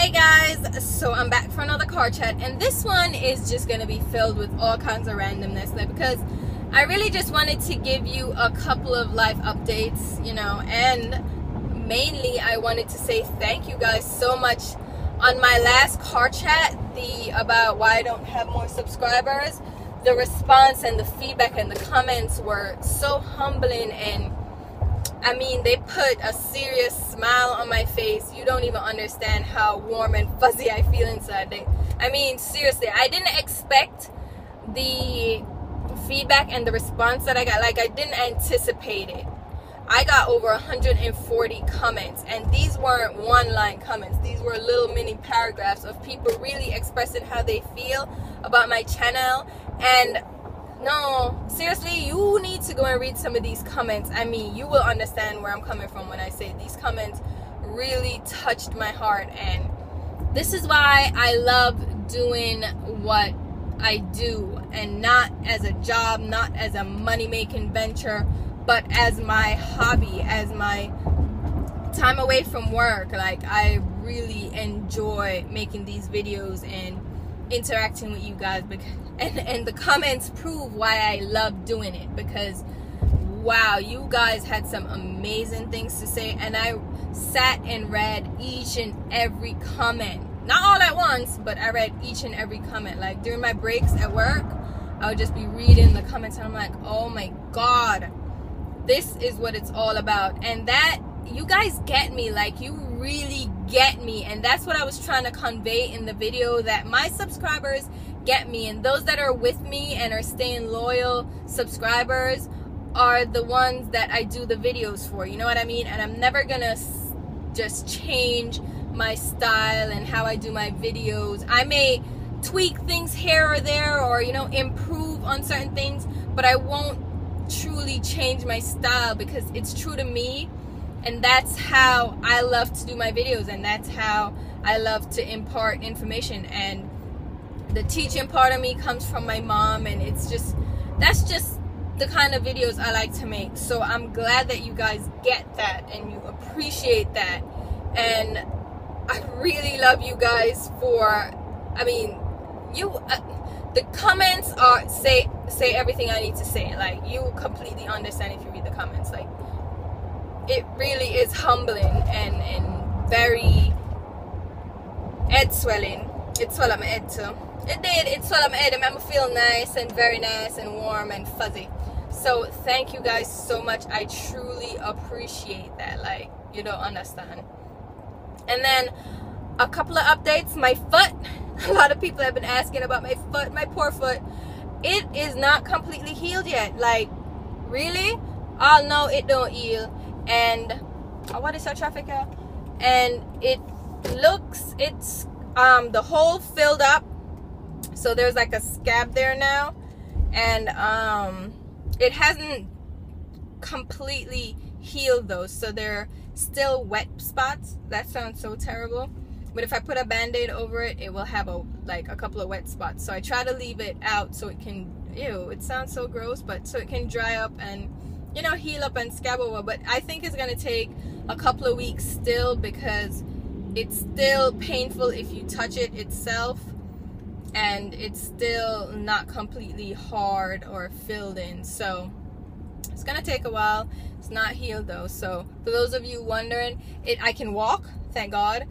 Hey guys, so I'm back for another car chat, and this one is just gonna be filled with all kinds of randomness, because I really just wanted to give you a couple of life updates, you know, and mainly I wanted to say thank you guys so much. On my last car chat, about why I don't have more subscribers, the response and the feedback and the comments were so humbling, and I mean, they put a serious smile on my face. You don't even understand how warm and fuzzy I feel inside. I mean, seriously, I didn't expect the feedback and the response that I got. Like, I didn't anticipate it. I got over 140 comments, and these weren't one-line comments. These were little mini paragraphs of people really expressing how they feel about my channel. And no, seriously, you need to go and read some of these comments. I mean, you will understand where I'm coming from when I say these comments really touched my heart. And this is why I love doing what I do, and not as a job, not as a money-making venture, but as my hobby, as my time away from work. Like, I really enjoy making these videos and interacting with you guys, because and the comments prove why I love doing it, because wow, you guys had some amazing things to say, and I sat and read each and every comment, not all at once, but I read each and every comment. Like, during my breaks at work, I would just be reading the comments, and I'm like, oh my god, this is what it's all about. And that, you guys get me, like, you really get me, and that's what I was trying to convey in the video, that my subscribers get me, and those that are with me and are staying loyal subscribers are the ones that I do the videos for, you know what I mean? And I'm never gonna just change my style and how I do my videos. I may tweak things here or there, or, you know, improve on certain things, but I won't truly change my style, because it's true to me, and that's how I love to do my videos, and that's how I love to impart information. And the teaching part of me comes from my mom, and it's just, that's just the kind of videos I like to make. So I'm glad that you guys get that and you appreciate that, and I really love you guys for, I mean, you the comments are say everything I need to say. Like, you completely understand if you read the comments. Like, it really is humbling and very head swelling. It swelled my head too. It did. It swelled my head. It made me feel nice and very nice and warm and fuzzy. So thank you guys so much. I truly appreciate that. Like, you don't understand. And then a couple of updates. My foot. A lot of people have been asking about my foot, my poor foot. It is not completely healed yet. Like, really? Oh no, it don't heal. And what is our traffic here? And it looks, it's the hole filled up, so there's like a scab there now, and it hasn't completely healed though, so there are still wet spots. That sounds so terrible, but if I put a band-aid over it, it will have a couple of wet spots. So I try to leave it out so it can, ew, it sounds so gross, but so it can dry up and, you know, heal up and scab over. But I think it's gonna take a couple of weeks still, because it's still painful if you touch it itself, and it's still not completely hard or filled in, so it's gonna take a while. It's not healed though. So for those of you wondering, I can walk, thank God.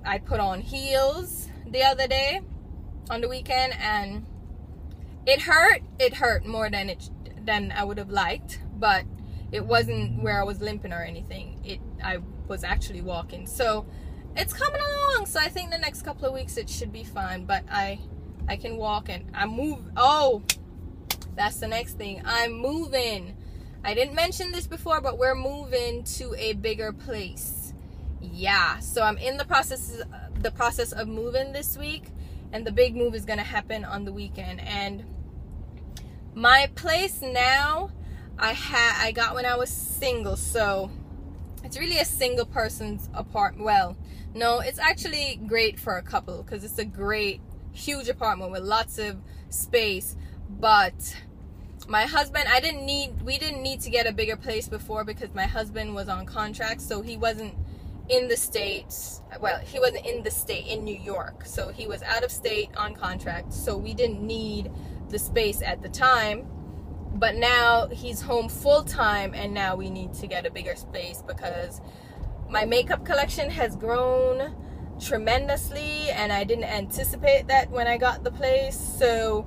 I put on heels the other day on the weekend, and it hurt more than I would have liked, but it wasn't where I was limping or anything. I was actually walking, so it's coming along. So I think the next couple of weeks it should be fine, but I can walk, and I move. Oh, that's the next thing. I'm moving. I didn't mention this before, but we're moving to a bigger place. Yeah, so I'm in the process of moving this week, and the big move is gonna happen on the weekend. And my place now, I got when I was single, so it's really a single person's apartment. Well, no, it's actually great for a couple, because it's a great huge apartment with lots of space. But my husband, we didn't need to get a bigger place before, because my husband was on contract, so he wasn't in the States. Well, he wasn't in the state, in New York. So he was out of state on contract. So we didn't need the space at the time. But now he's home full time, and now we need to get a bigger space because my makeup collection has grown tremendously, and I didn't anticipate that when I got the place. So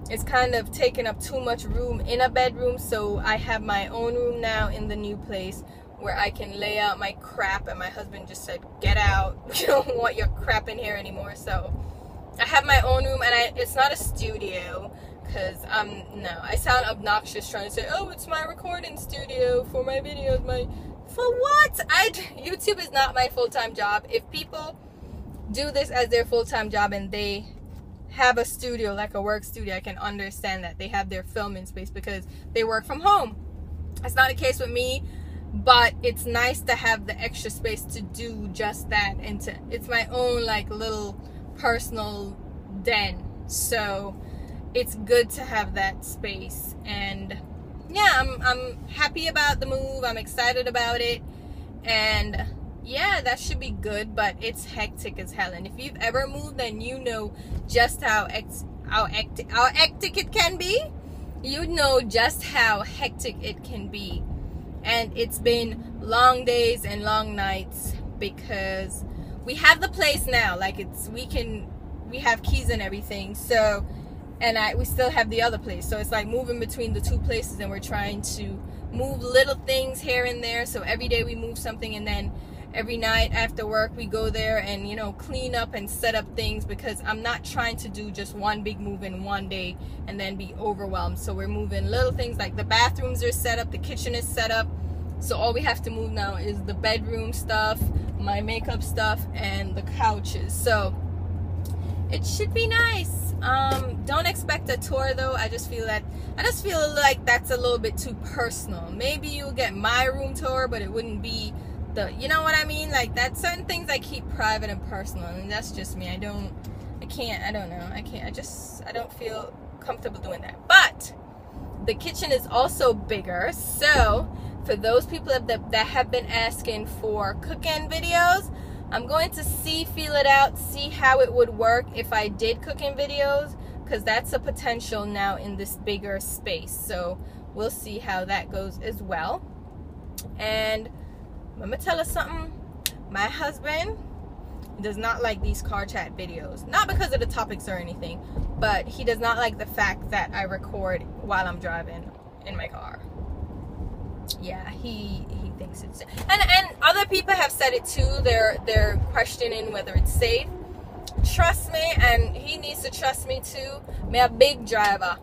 it's kind of taken up too much room in a bedroom. So I have my own room now in the new place where I can lay out my crap, and my husband just said, get out, you don't want your crap in here anymore. So I have my own room, and it's not a studio, because no, I sound obnoxious trying to say, oh, it's my recording studio for my videos. For what? YouTube is not my full-time job. If people do this as their full-time job and they have a studio, like a work studio, I can understand that they have their filming space because they work from home. That's not the case with me, but it's nice to have the extra space to do just that, and it's my own like little personal den. So it's good to have that space, and yeah, I'm happy about the move. I'm excited about it, and yeah, that should be good. But it's hectic as hell, and if you've ever moved, then you know just how hectic it can be. You know just how hectic it can be, and it's been long days and long nights because we have the place now. Like we have keys and everything. So. And we still have the other place, so it's like moving between the two places, and we're trying to move little things here and there. So every day we move something, and then every night after work we go there and, you know, clean up and set up things, because I'm not trying to do just one big move in one day and then be overwhelmed. So we're moving little things, like the bathrooms are set up, the kitchen is set up, so all we have to move now is the bedroom stuff, my makeup stuff, and the couches. So it should be nice. Don't expect a tour though. I just feel like that's a little bit too personal. Maybe you'll get my room tour, but it wouldn't be you know what I mean? Like, that's certain things I keep private and personal, and that's just me. I don't feel comfortable doing that. But the kitchen is also bigger, so for those people that have been asking for cooking videos, I'm going to feel it out, see how it would work if I did cooking videos, because that's a potential now in this bigger space. So we'll see how that goes as well. And let me tell you something. My husband does not like these car chat videos. Not because of the topics or anything, but he does not like the fact that I record while I'm driving in my car. Yeah, he thinks it's, and other people have said it too. They're questioning whether it's safe. Trust me, and he needs to trust me too. Me a big driver.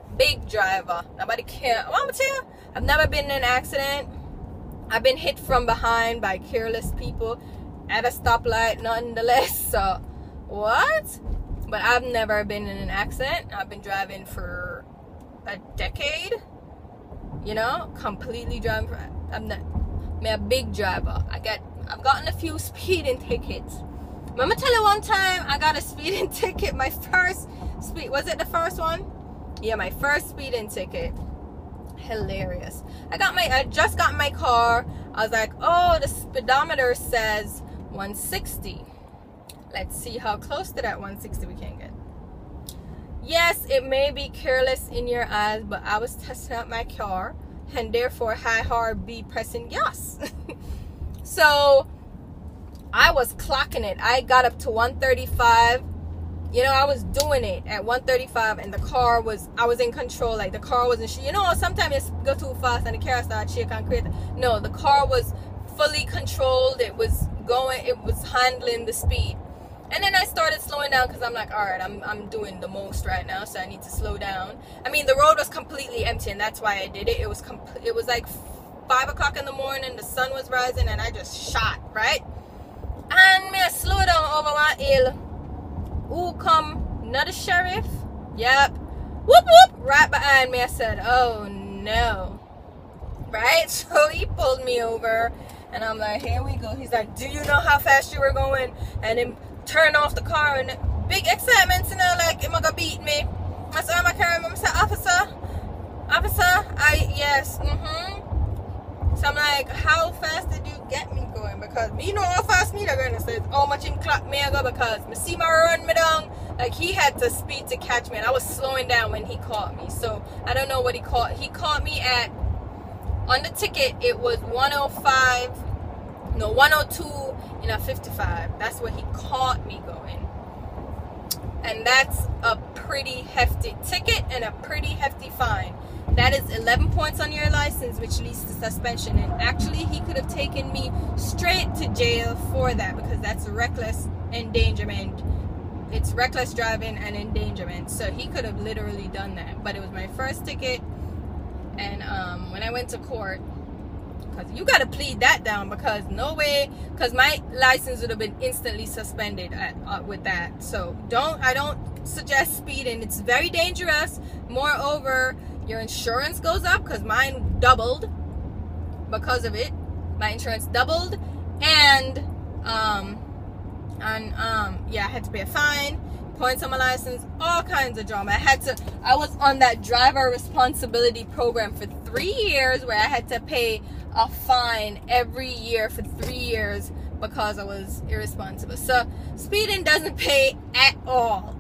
Nobody care. What I'm gonna tell you, I've never been in an accident. I've been hit from behind by careless people at a stoplight, nonetheless. So what? But I've never been in an accident. I've been driving for a decade. You know, completely driving. I'm a big driver. I've gotten a few speeding tickets. I'm gonna tell you, one time I got a speeding ticket. My first was it the first one? Yeah, my first speeding ticket. Hilarious. I just got my car. I was like, oh, the speedometer says 160. Let's see how close to that 160 we can get. Yes, it may be careless in your eyes, but I was testing out my car, and therefore hard be pressing gas. So I was clocking it. I got up to 135. You know, I was doing it at 135, and I was in control. Like, the car wasn't, you know, sometimes you go too fast and the car starts shaking and crazy. No, the car was fully controlled. It was handling the speed. And then I started slowing down because I'm like, all right, I'm doing the most right now, so I need to slow down. I mean, the road was completely empty, and that's why I did it. It was like 5 o'clock in the morning. The sun was rising, and I just shot, right? And I slow down over my hill. Who come? Another sheriff? Yep. Whoop whoop! Right behind me. I said, oh no. Right? So he pulled me over, and I'm like, here we go. He's like, do you know how fast you were going? And then turn off the car, and big excitement, you know, like, am I gonna beat me? I said, I'm a car. I said, officer, yes, So I'm like, how fast did you get me going? Because me know how fast me going. It says how much in clock me I go, because me see my run me down. Like, he had to speed to catch me, and I was slowing down when he caught me. So I don't know what he caught. He caught me at, on the ticket it was 102 in a 55. That's where he caught me going. And that's a pretty hefty ticket and a pretty hefty fine. That is 11 points on your license, which leads to suspension. And actually, he could have taken me straight to jail for that, because that's reckless endangerment. It's reckless driving and endangerment. So he could have literally done that. But it was my first ticket. And when I went to court, because you got to plead that down, because no way, because my license would have been instantly suspended with that. So I don't suggest speeding. It's very dangerous. Moreover, your insurance goes up, because mine doubled because of it. My insurance doubled, and yeah, I had to pay a fine, points on my license, all kinds of drama. I was on that driver responsibility program for 3 years, where I had to pay a fine every year for 3 years because I was irresponsible. So speeding doesn't pay at all.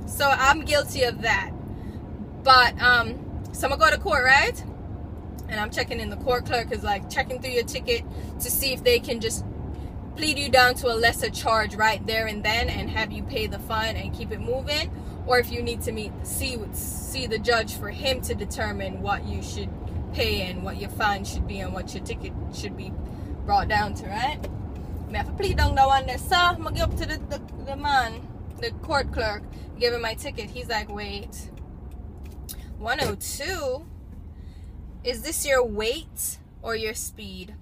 So I'm guilty of that. But so I'm gonna go to court, right? And I'm checking in. The court clerk is like checking through your ticket to see if they can just plead you down to a lesser charge right there and then, and have you pay the fine and keep it moving, or if you need to see the judge for him to determine what you should pay and what your fine should be and what your ticket should be brought down to, right? I have to plead down that one there. So I'm gonna go up to the man, the court clerk, give him my ticket. He's like, wait, 102? Is this your weight or your speed?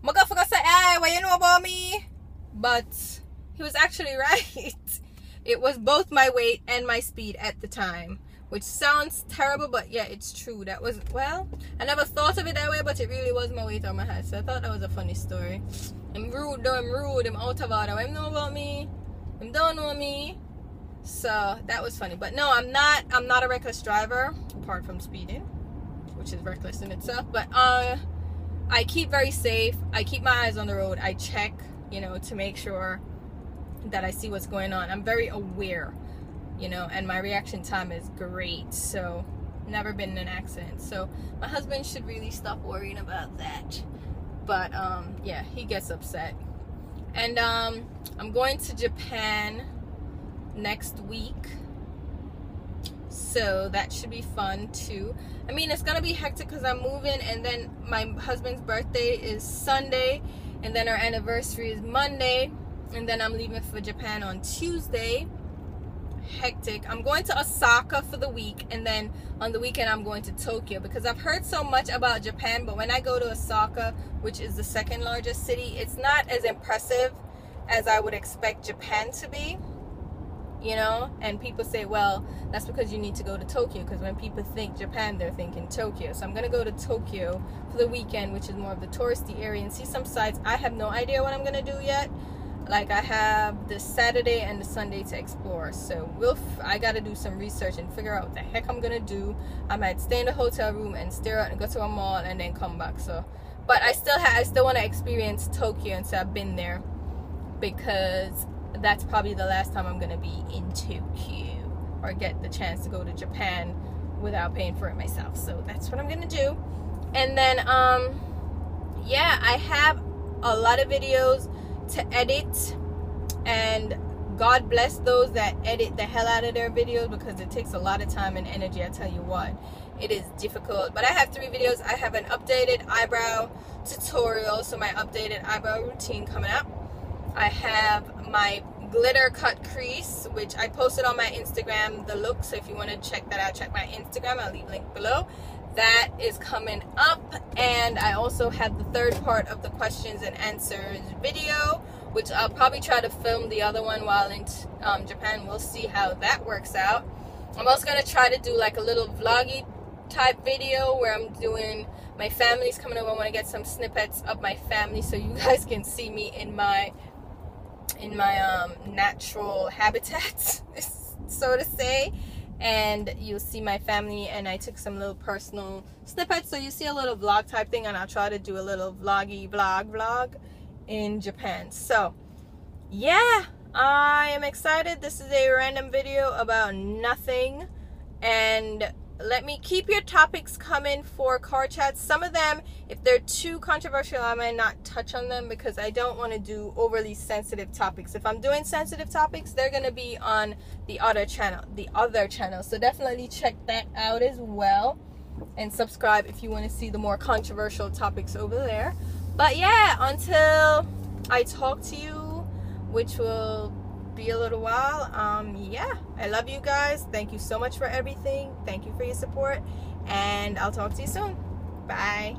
I'm gonna say, hey, what you know about me? But he was actually right. It was both my weight and my speed at the time, which sounds terrible, but yeah, it's true. That was, well, I never thought of it that way, but it really was my weight or my height. So I thought that was a funny story. I'm rude, though. I'm rude. I'm out of order. What you know about me? You don't know me. So that was funny. But no, I'm not a reckless driver, apart from speeding, which is reckless in itself. But I keep very safe. I keep my eyes on the road. I check, to make sure that I see what's going on. I'm very aware, and my reaction time is great. So never been in an accident. So my husband should really stop worrying about that. But yeah, he gets upset. And I'm going to Japan next week, so that should be fun too. I mean, it's gonna be hectic because I'm moving, and then my husband's birthday is Sunday, and then our anniversary is Monday, and then I'm leaving for Japan on Tuesday. Hectic. I'm going to Osaka for the week, and then on the weekend I'm going to Tokyo, because I've heard so much about Japan, but when I go to Osaka, which is the second largest city, it's not as impressive as I would expect Japan to be. And people say, well, that's because you need to go to Tokyo, because when people think Japan, they're thinking Tokyo. So I'm going to go to Tokyo for the weekend, which is more of the touristy area, and see some sites. I have no idea what I'm going to do yet. Like, I have the Saturday and the Sunday to explore, so I got to do some research and figure out what the heck I'm going to do. I might stay in the hotel room and stare out and go to a mall and then come back. So, but I still want to experience Tokyo and say I've been there, because that's probably the last time I'm gonna be in Tokyo, or get the chance to go to Japan without paying for it myself. So that's what I'm gonna do. And then yeah, I have a lot of videos to edit, and God bless those that edit the hell out of their videos, because it takes a lot of time and energy. I tell you what, it is difficult. But I have 3 videos. I have an updated eyebrow tutorial, so my updated eyebrow routine coming up. I have my glitter cut crease, which I posted on my Instagram, the look. So if you want to check that out, check my Instagram. I'll leave a link below. That is coming up. And I also have the 3rd part of the questions and answers video, which I'll probably try to film the other one while in Japan. We'll see how that works out. I'm also going to try to do like a little vloggy type video where I'm doing, my family's coming over. I want to get some snippets of my family so you guys can see me in my natural habitat, so to say. and you'll see my family, and I took some little personal snippets, so you see a little vlog type thing, and I'll try to do a little vloggy vlog in Japan. So yeah, I am excited. This is a random video about nothing, and let me keep your topics coming for car chats. Some of them, if they're too controversial, I might not touch on them because I don't want to do overly sensitive topics. If I'm doing sensitive topics, they're going to be on the other channel. So definitely check that out as well, and subscribe if you want to see the more controversial topics over there. But yeah, until I talk to you, which will be a little while, yeah, I love you guys. Thank you so much for everything. Thank you for your support, and I'll talk to you soon. Bye.